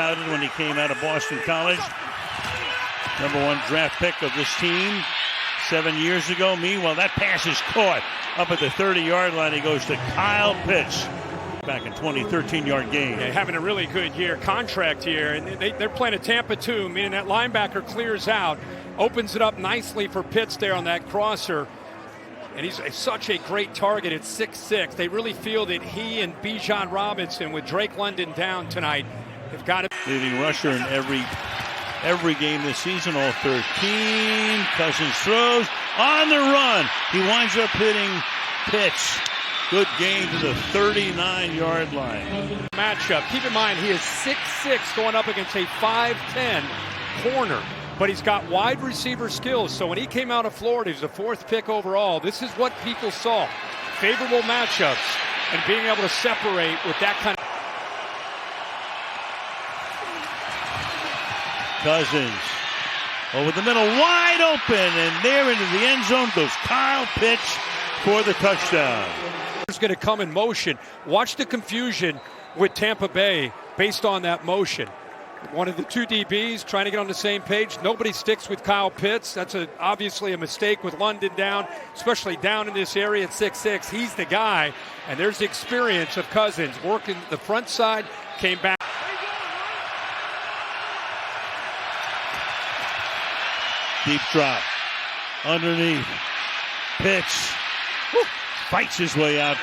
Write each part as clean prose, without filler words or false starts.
touted when he came out of Boston College. #1 draft pick of this team 7 years ago. Meanwhile, that pass is caught up at the 30-yard line. He goes to Kyle Pitts. Back in 2013-yard game. Yeah, having a really good year, contract year, and they're playing a Tampa 2, meaning that linebacker clears out, opens it up nicely for Pitts there on that crosser, and he's such a great target at 6'6". They really feel that he and Bijan Robinson, with Drake London down tonight, have got it. Leading rusher in every game this season, all 13. Cousins throws on the run. He winds up hitting Pitts. Good game to the 39-yard line. Matchup. Keep in mind, he is 6'6", going up against a 5'10" corner. But he's got wide receiver skills. So when he came out of Florida, he was the 4th pick overall. This is what people saw. Favorable matchups and being able to separate with that kind of... Cousins over the middle, wide open, and there into the end zone goes Kyle Pitts for the touchdown. Is going to come in motion. Watch the confusion with Tampa Bay based on that motion. One of the 2 DBs trying to get on the same page. Nobody sticks with Kyle Pitts. That's obviously a mistake with London down, especially down in this area at 6'6". He's the guy, and there's the experience of Cousins working the front side, came back. Deep drop underneath. Pitts fights his way out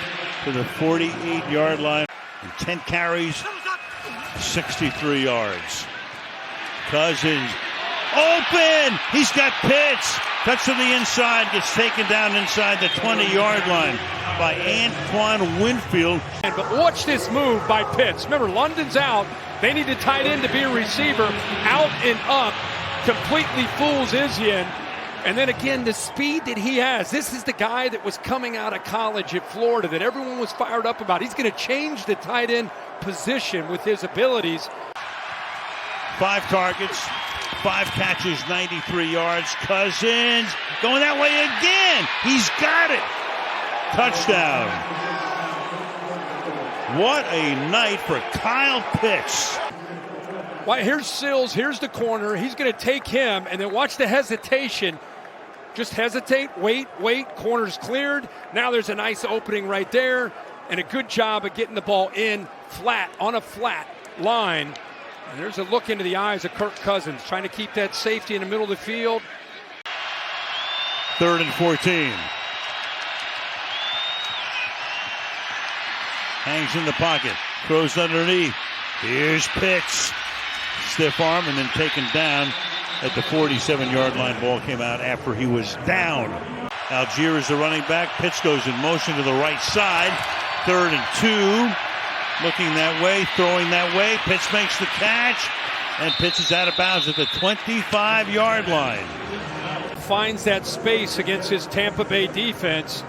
to the 48-yard line. And 10 carries, 63 yards. Cousins open. He's got Pitts. Cuts to the inside, gets taken down inside the 20-yard line by Antoine Winfield. But watch this move by Pitts. Remember, London's out. They need a tight end to be a receiver. Out and up. Completely fools Izien. And then again, the speed that he has. This is the guy that was coming out of college at Florida that everyone was fired up about. He's going to change the tight end position with his abilities. 5 targets, 5 catches, 93 yards. Cousins going that way again. He's got it. Touchdown. What a night for Kyle Pitts. Well, here's Sills, here's the corner. He's going to take him, and then watch the hesitation. Just hesitate, wait, corner's cleared. Now there's a nice opening right there, and a good job of getting the ball in flat, on a flat line. And there's a look into the eyes of Kirk Cousins, trying to keep that safety in the middle of the field. 3rd and 14. Hangs in the pocket, throws underneath. Here's Pitts. Stiff arm and then taken down at the 47-yard line. Ball came out after he was down. Algier is the running back. Pitts goes in motion to the right side. 3rd and 2. Looking that way, throwing that way. Pitts makes the catch, and Pitts is out of bounds at the 25-yard line. Finds that space against his Tampa Bay defense.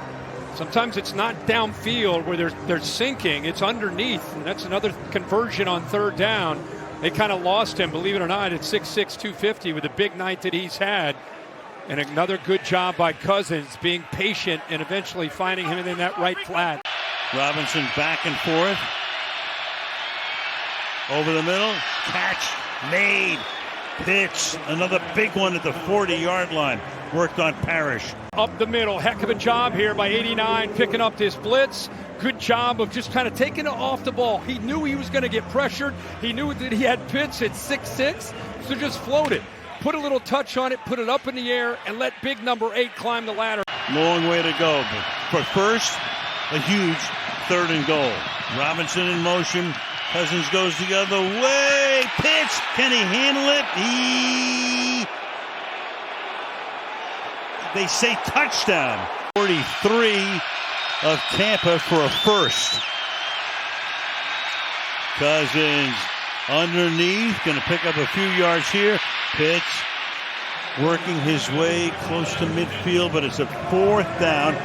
Sometimes it's not downfield where they're sinking. It's underneath, and that's another conversion on 3rd down. They kind of lost him, believe it or not, at 6'6", 250 with the big night that he's had. And another good job by Cousins being patient and eventually finding him in that right flat. Robinson back and forth. Over the middle. Catch made. Pitts. Another big one at the 40-yard line. Worked on Parrish. Up the middle. Heck of a job here by 89 picking up this blitz. Good job of just kind of taking it off the ball. He knew he was going to get pressured. He knew that he had Pitts at 6'6", so just float it. Put a little touch on it, put it up in the air, and let big number 8 climb the ladder. Long way to go, but for first, a huge 3rd and goal. Robinson in motion. Cousins goes the other way. Pitts, can he handle it? They say touchdown. 43 of Tampa for a first. Cousins underneath, going to pick up a few yards here. Pitts working his way close to midfield, but it's a 4th down.